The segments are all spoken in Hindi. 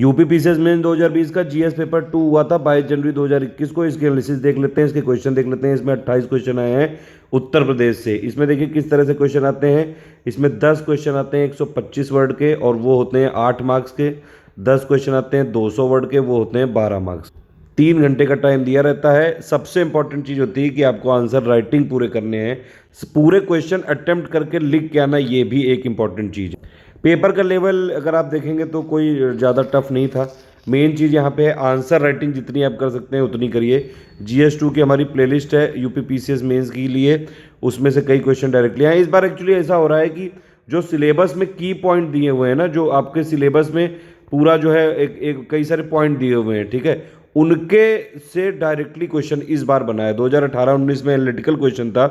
यूपी पीसीएस मेन 2020 का जीएस पेपर 2 हुआ था 22 जनवरी 2021 को। इसके एनालिसिस देख लेते हैं, इसके क्वेश्चन देख लेते हैं। इसमें 28 क्वेश्चन आए हैं उत्तर प्रदेश से। इसमें देखिए किस तरह से क्वेश्चन आते हैं। इसमें 10 क्वेश्चन आते हैं 125 वर्ड के और वो होते हैं 8 मार्क्स के। 10 क्वेश्चन आते हैं 200 वर्ड के, वो होते हैं 12 मार्क्स। 3 घंटे का टाइम दिया रहता है। सबसे इंपॉर्टेंट चीज़ होती है कि आपको आंसर राइटिंग पूरे करने हैं, पूरे क्वेश्चन अटेम्प्ट करके लिख के आना, ये भी एक इंपॉर्टेंट चीज़ है। पेपर का लेवल अगर आप देखेंगे तो कोई ज़्यादा टफ नहीं था। मेन चीज़ यहाँ पे है आंसर राइटिंग, जितनी आप कर सकते हैं उतनी करिए। GS2 की हमारी प्लेलिस्ट है यूपी पीसीएस मेंस के लिए, उसमें से कई क्वेश्चन डायरेक्टली आए। इस बार एक्चुअली ऐसा हो रहा है कि जो सिलेबस में की पॉइंट दिए हुए हैं ना, जो आपके सिलेबस में पूरा जो है एक कई सारे पॉइंट दिए हुए हैं, ठीक है, उनके से डायरेक्टली क्वेश्चन इस बार बना है। 2018-19 में एनालिटिकल क्वेश्चन था।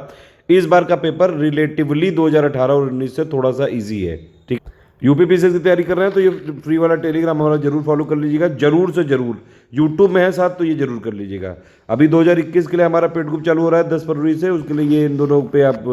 इस बार का पेपर रिलेटिवली 2018 और 19 से थोड़ा सा ईजी है। ठीक, यूपी पीसीएस की तैयारी कर रहे हैं तो ये फ्री वाला टेलीग्राम हमारा जरूर फॉलो कर लीजिएगा, जरूर से जरूर। यूट्यूब में है साथ तो ये जरूर कर लीजिएगा। अभी 2021 के लिए हमारा पेड ग्रुप चालू हो रहा है 10 फरवरी से। उसके लिए ये इन दोनों पे आप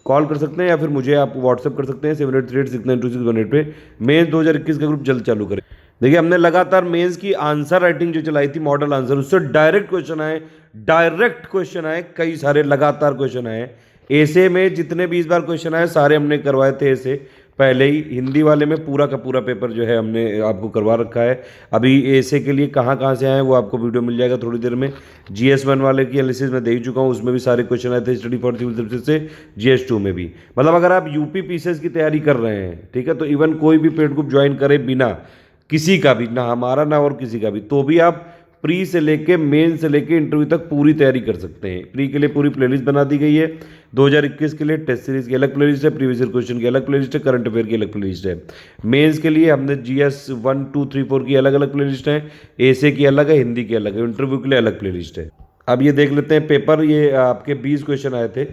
कॉल कर सकते हैं या फिर मुझे आप व्हाट्सअप कर सकते हैं 7838692618 पे। मेंस 2021 का ग्रुप जल्द चालू करें। देखिए हमने लगातार मेंस की आंसर राइटिंग जो चलाई थी, मॉडल आंसर, उससे डायरेक्ट क्वेश्चन आए, डायरेक्ट क्वेश्चन आए, कई सारे लगातार क्वेश्चन आए। ऐसे में जितने भी इस बार क्वेश्चन आए सारे हमने करवाए थे ऐसे पहले ही। हिंदी वाले में पूरा का पूरा पेपर जो है हमने आपको करवा रखा है। अभी ऐसे के लिए कहाँ कहाँ से आए वो आपको वीडियो मिल जाएगा थोड़ी देर में। GS1 वाले की एनालिसिस मैं दे ही चुका हूँ, उसमें भी सारे क्वेश्चन आए थे स्टडी फॉर सिविल सर्विसेज से। GS2 में भी, मतलब अगर आप यूपी पीसीएस की तैयारी कर रहे हैं, ठीक है, तो इवन कोई भी पेड ग्रुप ज्वाइन करे बिना किसी का भी, ना हमारा ना और किसी का भी, तो भी आप प्री से लेके मेन से लेके इंटरव्यू तक पूरी तैयारी कर सकते हैं। प्री के लिए पूरी प्लेलिस्ट बना दी गई है। 2021 के लिए टेस्ट सीरीज की अलग प्लेलिस्ट है, प्रीवियस ईयर क्वेश्चन की अलग प्लेलिस्ट है, करंट अफेयर की अलग प्लेलिस्ट है। मेंस के लिए हमने GS 1, 2, 3, 4 की अलग अलग प्लेलिस्ट है, ऐसे की अलग है, हिंदी की अलग है, इंटरव्यू के लिए अलग प्लेलिस्ट है। अब ये देख लेते हैं पेपर। ये आपके 20 क्वेश्चन आए थे,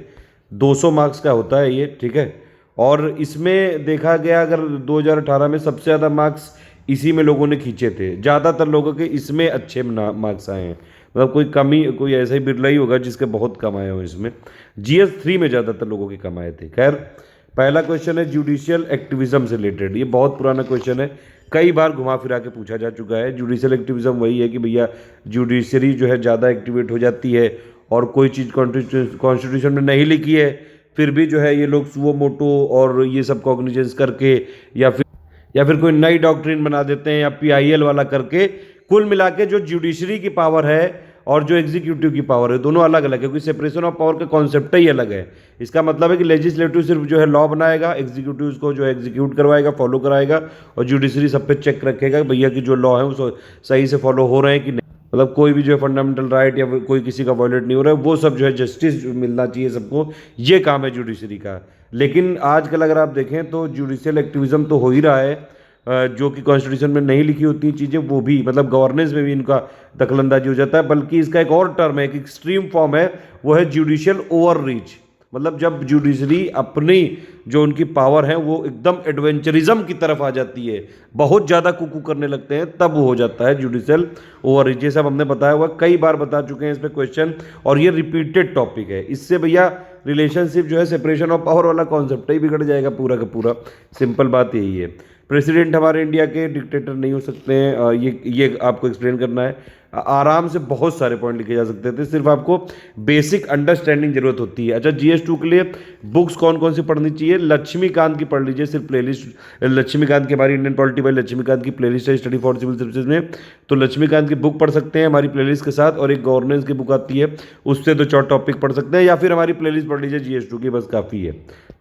200 मार्क्स का होता है ये, ठीक है। और इसमें देखा गया अगर 2018 में सबसे ज़्यादा मार्क्स इसी में लोगों ने खींचे थे। ज़्यादातर लोगों के इसमें अच्छे मार्क्स आए हैं, मतलब कोई कमी, कोई ऐसा ही बिरला ही होगा जिसके बहुत कम आए हो इसमें। GS3 में ज़्यादातर लोगों के कम आए थे। खैर, पहला क्वेश्चन है जुडिशियल एक्टिविज्म से रिलेटेड। ये बहुत पुराना क्वेश्चन है, कई बार घुमा फिरा के पूछा जा चुका है। जुडिशियल एक्टिविज्म वही है कि भैया जुडिशरी जो है ज़्यादा एक्टिवेट हो जाती है और कोई चीज़ कॉन्स्टिट्यूशन में नहीं लिखी है, फिर भी जो है ये लोग सुओ मोटो और ये सब कॉग्निजेंस करके या फिर कोई नई डॉक्ट्रिन बना देते हैं या PIL वाला करके। कुल मिला के जो जुडिशरी की पावर है और जो एग्जीक्यूटिव की पावर है, दोनों अलग अलग है, क्योंकि सेपरेशन ऑफ पावर का कॉन्सेप्ट ही अलग है। इसका मतलब है कि लेजिस्लेटिव सिर्फ जो है लॉ बनाएगा, एग्जीक्यूटिव उसको जो है एग्जीक्यूट करवाएगा, फॉलो कराएगा, और जुडिशरी सब पे चेक रखेगा भैया कि जो लॉ है वो सही से फॉलो हो रहे हैं कि नहीं। मतलब कोई भी जो है फंडामेंटल राइट या कोई किसी का वायलेट नहीं हो रहा है, वो सब जो है जस्टिस मिलना चाहिए सबको, ये काम है जुडिशरी का। लेकिन आजकल अगर आप देखें तो जुडिशियल एक्टिविज्म तो हो ही रहा है, जो कि कॉन्स्टिट्यूशन में नहीं लिखी होती चीज़ें, वो भी मतलब गवर्नेंस में भी इनका दखलंदाजी हो जाता है। बल्कि इसका एक और टर्म है, एक एक्सट्रीम फॉर्म है, वो है जुडिशियल ओवर रीच। मतलब जब जुडिशरी अपनी जो उनकी पावर है वो एकदम एडवेंचरिज्म की तरफ आ जाती है, बहुत ज़्यादा कुकू करने लगते हैं, तब वो हो जाता है जुडिशियल ओवर रीच। ये सब हमने बताया हुआ, कई बार बता चुके हैं इस पर क्वेश्चन, और ये रिपीटेड टॉपिक है। इससे भैया रिलेशनशिप जो है सेपरेशन ऑफ पावर वाला कॉन्सेप्ट ही बिगड़ जाएगा पूरा का पूरा। सिंपल बात यही है। प्रेसिडेंट हमारे इंडिया के डिक्टेटर नहीं हो सकते हैं, ये आपको एक्सप्लेन करना है। आराम से बहुत सारे पॉइंट लिखे जा सकते थे, सिर्फ आपको बेसिक अंडरस्टैंडिंग जरूरत होती है। अच्छा, GS2 के लिए बुक्स कौन कौन सी पढ़नी चाहिए? लक्ष्मीकांत की पढ़ लीजिए, सिर्फ प्लेलिस्ट लक्ष्मीकांत की, हमारी इंडियन पॉलिटी बाय लक्ष्मीकांत की प्लेलिस्ट है स्टडी फॉर सिविल सर्विसेज में, तो लक्ष्मीकांत की बुक पढ़ सकते हैं हमारी प्लेलिस्ट के साथ। और एक गवर्नेंस की बुक आती है, उससे 2-4 टॉपिक पढ़ सकते हैं, या फिर हमारी प्लेलिस्ट पढ़ लीजिए GS2 की, बस काफ़ी है।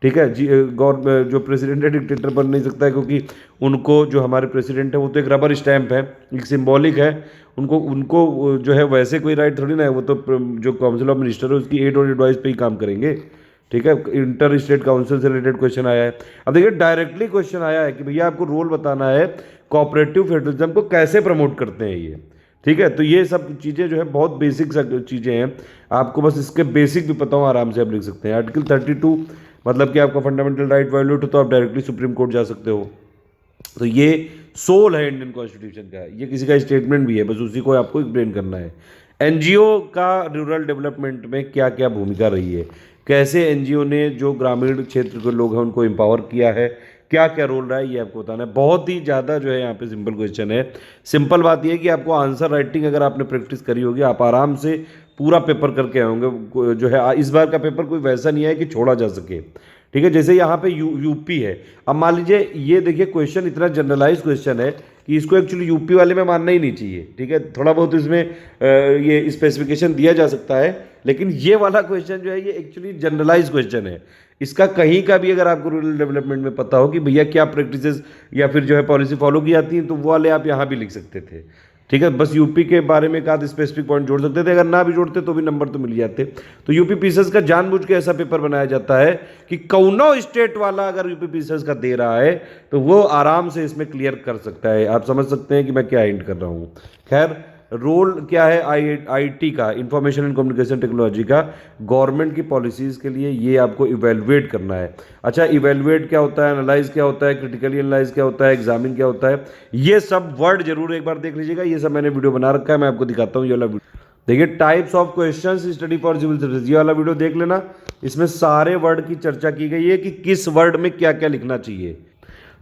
ठीक है जी। जो प्रेसिडेंट है डिक्टेटर बन नहीं सकता है, क्योंकि उनको जो हमारे प्रेसिडेंट है वो तो एक रबर स्टैंप है, एक सिंबॉलिक है। उनको उनको जो है वैसे कोई राइट थोड़ी ना है, वो तो जो काउंसिल ऑफ मिनिस्टर है उसकी एड और एडवाइस पे ही काम करेंगे। ठीक है। इंटर स्टेट काउंसिल से रिलेटेड क्वेश्चन आया है। अब देखिए डायरेक्टली क्वेश्चन आया है कि भैया आपको रोल बताना है, कोऑपरेटिव फेडरलिज्म को कैसे प्रमोट करते हैं ये। ठीक है, तो ये सब चीज़ें जो है बहुत बेसिक चीज़ें हैं, आपको बस इसके बेसिक भी पता हो आराम से आप लिख सकते हैं। आर्टिकल 32 मतलब कि आपका फंडामेंटल राइट वायलेट हो तो आप डायरेक्टली सुप्रीम कोर्ट जा सकते हो। तो ये सोल है इंडियन कॉन्स्टिट्यूशन का, ये किसी का स्टेटमेंट भी है, बस उसी को आपको एक्सप्लेन करना है। एनजीओ का रूरल डेवलपमेंट में क्या क्या भूमिका रही है, कैसे एनजीओ ने जो ग्रामीण क्षेत्र के लोग हैं उनको एम्पावर किया है, क्या क्या रोल रहा है ये आपको बताना है। बहुत ही ज़्यादा जो है यहाँ पे सिंपल क्वेश्चन है। सिंपल बात ये है कि आपको आंसर राइटिंग अगर आपने प्रैक्टिस करी होगी आप आराम से पूरा पेपर करके आए होंगे। जो है इस बार का पेपर कोई वैसा नहीं है कि छोड़ा जा सके, ठीक है। जैसे यहाँ पे यूपी है, अब मान लीजिए ये देखिए क्वेश्चन इतना जनरलाइज क्वेश्चन है कि इसको एक्चुअली यूपी वाले में मानना ही नहीं चाहिए, ठीक है। थोड़ा बहुत इसमें ये स्पेसिफिकेशन दिया जा सकता है, लेकिन ये वाला क्वेश्चन जो है ये एक्चुअली जनरलाइज क्वेश्चन है। इसका कहीं का भी अगर आपको रूरल डेवलपमेंट में पता हो कि भैया क्या प्रैक्टिसेस या फिर जो है पॉलिसी फॉलो की जाती है, तो वो वाले आप यहाँ भी लिख सकते थे, ठीक है। बस यूपी के बारे में एक आध स्पेसिफिक पॉइंट जोड़ सकते थे, अगर ना भी जोड़ते तो भी नंबर तो मिल जाते। तो यूपी पीसीएस का जानबूझ के ऐसा पेपर बनाया जाता है कि कौनो स्टेट वाला अगर यूपी पीसीएस का दे रहा है तो वो आराम से इसमें क्लियर कर सकता है। आप समझ सकते हैं कि मैं क्या हिंट कर रहा हूँ। खैर, रोल क्या है आईटी का, इंफॉर्मेशन एंड कम्युनिकेशन टेक्नोलॉजी का, गवर्नमेंट की पॉलिसीज़ के लिए ये आपको इवेलुएट करना है। अच्छा, इवेलुएट क्या होता है, एनालाइज क्या होता है, क्रिटिकली एनालाइज क्या होता है, एग्जामिन क्या होता है, ये सब वर्ड जरूर एक बार देख लीजिएगा। ये सब मैंने वीडियो बना रखा है, मैं आपको दिखाता हूँ। ये वाला देखिए, types of questions study for civil services, ये वाला वीडियो देख लेना। इसमें सारे वर्ड की चर्चा की गई है कि किस वर्ड में क्या क्या लिखना चाहिए।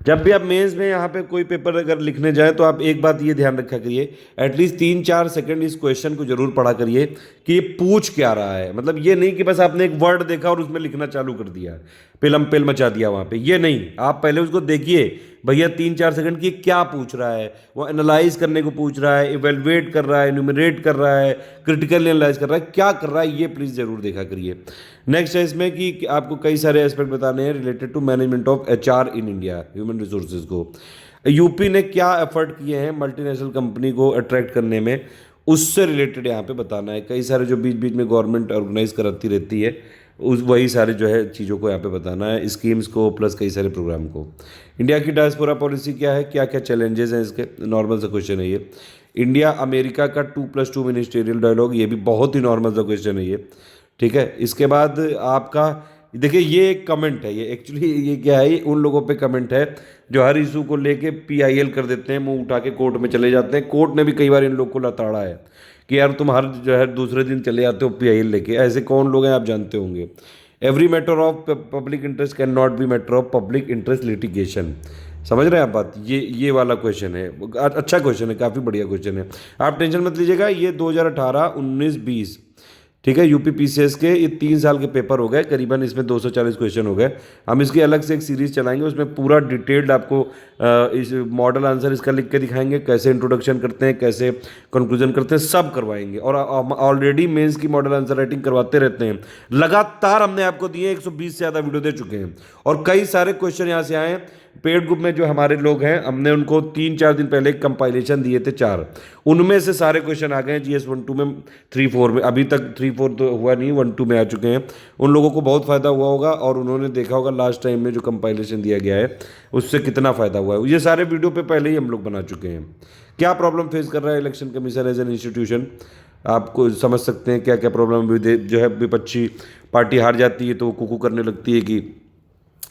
जब भी आप मेंस में यहाँ पे कोई पेपर अगर लिखने जाए तो आप एक बात ये ध्यान रखा करिए, एटलीस्ट 3-4 सेकंड इस क्वेश्चन को जरूर पढ़ा करिए कि ये पूछ क्या रहा है। मतलब ये नहीं कि बस आपने एक वर्ड देखा और उसमें लिखना चालू कर दिया, पेलम पेल मचा दिया वहाँ पे, ये नहीं। आप पहले उसको देखिए भैया 3-4 सेकंड की क्या पूछ रहा है। वो एनालाइज करने को पूछ रहा है, इवेलुएट कर रहा है, न्यूमरेट कर रहा है, क्रिटिकल एनालाइज कर रहा है, क्या कर रहा है, ये प्लीज़ जरूर देखा करिए। नेक्स्ट है इसमें कि आपको कई सारे एस्पेक्ट बताने हैं related to management of HR in India, human resources को। यूपी ने क्या एफर्ट किए हैं मल्टीनेशनल कंपनी को अट्रैक्ट करने में, उससे रिलेटेड यहाँ पे बताना है। कई सारे जो बीच बीच में गवर्नमेंट ऑर्गेनाइज कराती रहती है, उस वही सारे जो है चीज़ों को यहाँ पे बताना है, स्कीम्स को प्लस कई सारे प्रोग्राम को। इंडिया की डायस्पोरा पॉलिसी क्या है, क्या क्या चैलेंजेस हैं इसके, नॉर्मल सा क्वेश्चन है ये। इंडिया अमेरिका का 2+2 मिनिस्टेरियल डायलॉग, ये भी बहुत ही नॉर्मल सा क्वेश्चन है ये, ठीक है। इसके बाद आपका देखिए ये एक कमेंट है, ये एक्चुअली ये क्या है, ये उन लोगों पे कमेंट है जो हर इशू को लेके पीआईएल कर देते हैं, मुंह उठा के कोर्ट में चले जाते हैं। कोर्ट ने भी कई बार इन लोग को लताड़ा है कि यार तुम हर जो है दूसरे दिन चले जाते हो पीआईएल लेके। ऐसे कौन लोग हैं आप जानते होंगे। Every matter of public interest can not be matter of public interest litigation, समझ रहे हैं आप बात। ये वाला क्वेश्चन है, अच्छा क्वेश्चन है, काफ़ी बढ़िया क्वेश्चन है। आप टेंशन मत लीजिएगा, ये 2018, 19, 20, ठीक है, यूपी पीसीएस के ये 3 साल के पेपर हो गए करीबन, इसमें 240 क्वेश्चन हो गए। हम इसकी अलग से एक सीरीज चलाएंगे, उसमें पूरा डिटेल्ड आपको इस मॉडल आंसर इसका लिख के दिखाएंगे, कैसे इंट्रोडक्शन करते हैं, कैसे कंक्लूजन करते हैं, सब करवाएंगे। और ऑलरेडी मेंस की मॉडल आंसर राइटिंग करवाते रहते हैं लगातार, हमने आपको दिए 120 से ज़्यादा वीडियो दे चुके हैं। और कई सारे क्वेश्चन यहाँ से आए हैं। पेड ग्रुप में जो हमारे लोग हैं, हमने उनको 3-4 दिन पहले एक कंपाइलेशन दिए थे 4, उनमें से सारे क्वेश्चन आ गए हैं जीएस 1-2 में, 3-4 में। अभी तक 3-4 तो हुआ नहीं, 1-2 में आ चुके हैं। उन लोगों को बहुत फ़ायदा हुआ होगा और उन्होंने देखा होगा लास्ट टाइम में जो कंपाइलेशन दिया गया है उससे कितना फ़ायदा हुआ है। ये सारे वीडियो पे पहले ही हम लोग बना चुके हैं। क्या प्रॉब्लम फेस कर रहा है election commission as an institution, आपको समझ सकते हैं क्या क्या प्रॉब्लम। जो है विपक्षी पार्टी हार जाती है तो वो कुकू करने लगती है कि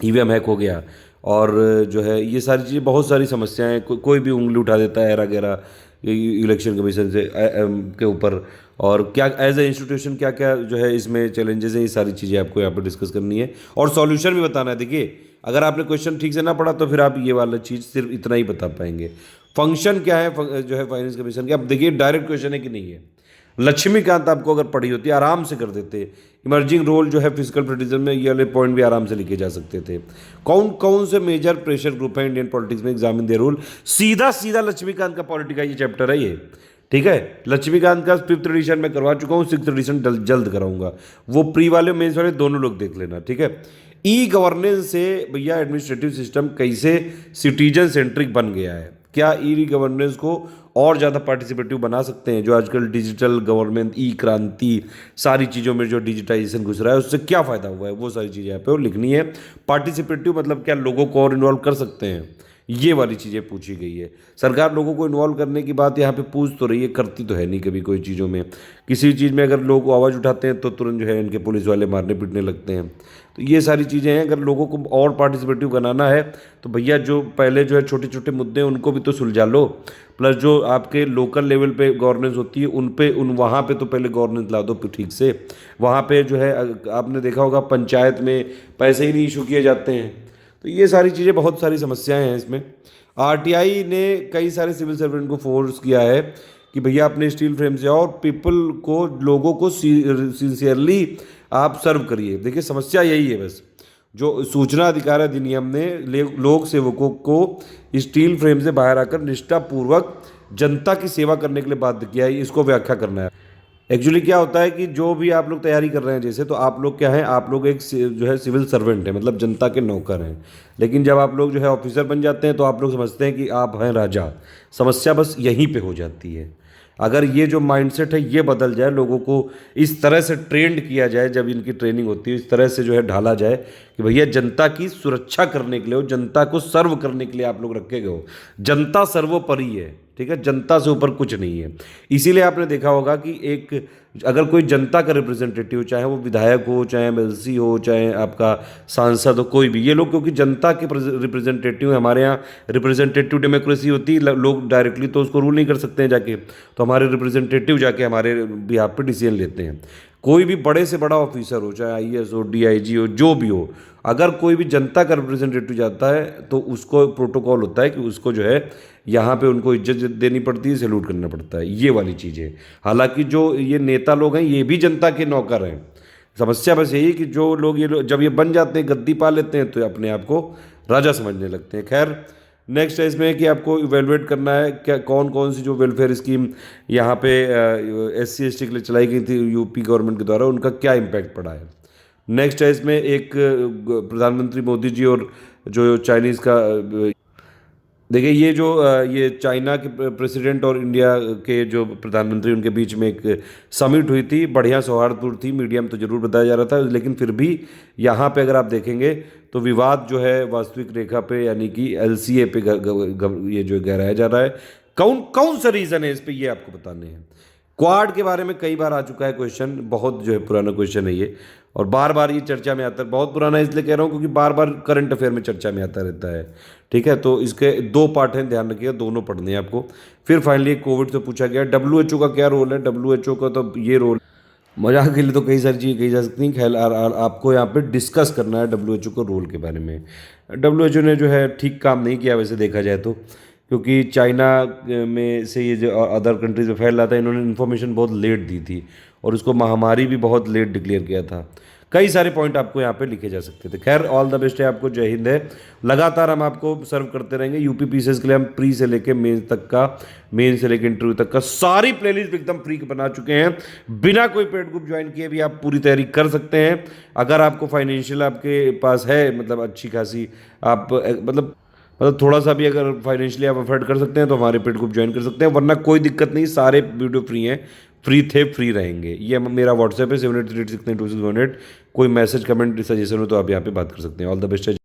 ईवीएम हैक हो गया, और जो है ये सारी चीज़ें, बहुत सारी समस्याएं, कोई भी उंगली उठा देता है वगैरह इलेक्शन कमीशन से के ऊपर। और क्या एज ए इंस्टीट्यूशन क्या क्या जो है इसमें चैलेंजेस हैं, ये सारी चीज़ें आपको यहाँ पर डिस्कस करनी है और सॉल्यूशन भी बताना है। देखिए, अगर आपने क्वेश्चन ठीक से ना पढ़ा तो फिर आप ये वाला चीज़ सिर्फ इतना ही बता पाएंगे। फंक्शन क्या है जो है फाइनेंस कमीशन के, अब देखिए डायरेक्ट क्वेश्चन है कि नहीं है। लक्ष्मीकांत आपको अगर पढ़ी होती आराम से कर देते। इमर्जिंग रोल जो है फिजिकल फेडरलिज्म में, ये वाले पॉइंट भी आराम से लिखे जा सकते थे। कौन कौन से मेजर प्रेशर ग्रुप है इंडियन पॉलिटिक्स में, एग्जामिन दे रूल। सीधा सीधा लक्ष्मीकांत का पॉलिटी का ये चैप्टर है ये, ठीक है। लक्ष्मीकांत का 5th एडिशन में करवा चुका हूँ, 6th एडिशन जल्द कराऊंगा। वो प्री वाले मेंस वाले दोनों लोग देख लेना, ठीक है। ई गवर्नेंस से भैया एडमिनिस्ट्रेटिव सिस्टम कैसे सिटीजन सेंट्रिक बन गया है, क्या ई गवर्नेंस को और ज़्यादा पार्टिसिपेटिव बना सकते हैं। जो आजकल डिजिटल गवर्नमेंट, ई क्रांति, सारी चीज़ों में जो डिजिटाइजेशन घुस रहा है उससे क्या फ़ायदा हुआ है, वो सारी चीज़ें यहाँ पे और लिखनी है। पार्टिसिपेटिव मतलब क्या लोगों को और इन्वॉल्व कर सकते हैं, ये वाली चीज़ें पूछी गई है। सरकार लोगों को इन्वॉल्व करने की बात यहाँ पे पूछ तो रही है, करती तो है नहीं कभी कोई चीज़ों में। किसी चीज़ में अगर लोग आवाज़ उठाते हैं तो तुरंत जो है इनके पुलिस वाले मारने पीटने लगते हैं। तो ये सारी चीज़ें हैं। अगर लोगों को और पार्टिसिपेटिव बनाना है तो भैया जो पहले जो है छोटे छोटे मुद्दे हैं उनको भी तो सुलझा लो, प्लस जो आपके लोकल लेवल पे गवर्नेंस होती है उन वहाँ पे तो पहले गवर्नेंस ला दो ठीक से। वहाँ पे जो है आपने देखा होगा पंचायत में पैसे ही नहीं इशू किए जाते हैं, तो ये सारी चीज़ें, बहुत सारी समस्याएं हैं इसमें। आरटीआई ने कई सारे सिविल सर्वेंट को फोर्स किया है कि भैया अपने स्टील फ्रेम से आओ और पीपल को, लोगों को सिंसियरली आप सर्व करिए। देखिए समस्या यही है बस, जो सूचना अधिकार अधिनियम ने लोक सेवकों को स्टील फ्रेम से बाहर आकर निष्ठापूर्वक जनता की सेवा करने के लिए बाध्य किया है, इसको व्याख्या करना है। एक्चुअली क्या होता है कि जो भी आप लोग तैयारी कर रहे हैं, जैसे तो आप लोग क्या है, आप लोग एक जो है सिविल सर्वेंट है, मतलब जनता के नौकर हैं। लेकिन जब आप लोग जो है ऑफिसर बन जाते हैं तो आप लोग समझते हैं कि आप हैं राजा। समस्या बस यहीं पे हो जाती है। अगर ये जो माइंडसेट है ये बदल जाए, लोगों को इस तरह से ट्रेंड किया जाए, जब इनकी ट्रेनिंग होती है इस तरह से जो है ढाला जाए कि भैया जनता की सुरक्षा करने के लिए हो, जनता को सर्व करने के लिए आप लोग रखे गए हो। जनता सर्वोपरि है, ठीक है, जनता से ऊपर कुछ नहीं है। इसीलिए आपने देखा होगा कि एक, अगर कोई जनता का रिप्रेजेंटेटिव, चाहे वो विधायक हो, चाहे एमएलसी हो, चाहे आपका सांसद हो, कोई भी, ये लोग क्योंकि जनता के रिप्रेजेंटेटिव, हमारे यहाँ रिप्रेजेंटेटिव डेमोक्रेसी होती है, लोग डायरेक्टली तो उसको रूल नहीं कर सकते हैं जाके, तो हमारे रिप्रेजेंटेटिव जाके हमारे बिहाफ पे डिसीजन लेते हैं। कोई भी बड़े से बड़ा ऑफिसर हो, चाहे आईएएस हो, डीआईजी हो, जो भी हो, अगर कोई भी जनता का रिप्रेजेंटेटिव जाता है तो उसको प्रोटोकॉल होता है कि उसको जो है यहाँ पे उनको इज्जत देनी पड़ती है, सैल्यूट करना पड़ता है, ये वाली चीज़ है। हालांकि जो ये नेता लोग हैं ये भी जनता के नौकर हैं। समस्या बस यही कि जो लोग जब ये बन जाते हैं, गद्दी पा लेते हैं, तो अपने आप को राजा समझने लगते हैं। खैर, नेक्स्ट है इसमें कि आपको इवेलुएट करना है क्या, कौन कौन सी जो वेलफेयर स्कीम यहाँ पे SC ST के लिए चलाई गई थी यूपी गवर्नमेंट के द्वारा, उनका क्या इम्पैक्ट पड़ा है। नेक्स्ट है इसमें एक प्रधानमंत्री मोदी जी और जो चाइनीज़ का, देखिए ये जो ये चाइना के प्रेसिडेंट और इंडिया के जो प्रधानमंत्री, उनके बीच में एक समिट हुई थी, बढ़िया सौहार्दपूर्ण थी, मीडियम तो जरूर बताया जा रहा था, लेकिन फिर भी यहाँ पे अगर आप देखेंगे तो विवाद जो है वास्तविक रेखा पे, यानी कि LCA पे ये जो गहराया जा रहा है। कौन कौन सा रीज़न है इस पे, ये आपको बताने हैं। क्वाड के बारे में कई बार आ चुका है क्वेश्चन, बहुत जो है पुराना क्वेश्चन है ये, और बार बार ये चर्चा में आता है। बहुत पुराना इसलिए कह रहा हूँ क्योंकि बार बार करंट अफेयर में चर्चा में आता रहता है, ठीक है। तो इसके 2 पार्ट हैं, ध्यान रखिएगा, दोनों पढ़ने हैं आपको। फिर फाइनली कोविड से पूछा गया WHO का क्या रोल है। WHO का तो ये रोल, मजाक के लिए तो कई सारी चीज़ें कही जा सकती हैं, खैर आपको यहाँ पे डिस्कस करना है WHO का रोल के बारे में। WHO ने जो है ठीक काम नहीं किया वैसे देखा जाए तो, क्योंकि चाइना में से ये जो अदर कंट्रीज में फैल रहा था, इन्होंने इन्फॉर्मेशन बहुत लेट दी थी और उसको महामारी भी बहुत लेट डिक्लेयर किया था। कई सारे पॉइंट आपको यहाँ पे लिखे जा सकते थे। खैर, ऑल द बेस्ट है आपको, जय हिंद है। लगातार हम आपको सर्व करते रहेंगे यूपी PCS के लिए। हम प्री से लेके मेन तक का, मेन से लेके इंटरव्यू तक का सारी प्लेलिस्ट एकदम फ्री बना चुके हैं। बिना कोई पेड ग्रुप ज्वाइन किए भी आप पूरी तैयारी कर सकते हैं। अगर आपको फाइनेंशियल आपके पास है, मतलब अच्छी खासी, आप मतलब थोड़ा सा भी अगर फाइनेंशियली आप अफोर्ड कर सकते हैं तो हमारे पेड ग्रुप ज्वाइन कर सकते हैं, वरना कोई दिक्कत नहीं, सारे वीडियो फ्री हैं, फ्री थे, फ्री रहेंगे। ये मेरा व्हाट्सएप है 7838692618। कोई मैसेज, कमेंट, सजेशन हो तो आप यहाँ पे बात कर सकते हैं। ऑल द बेस्ट है।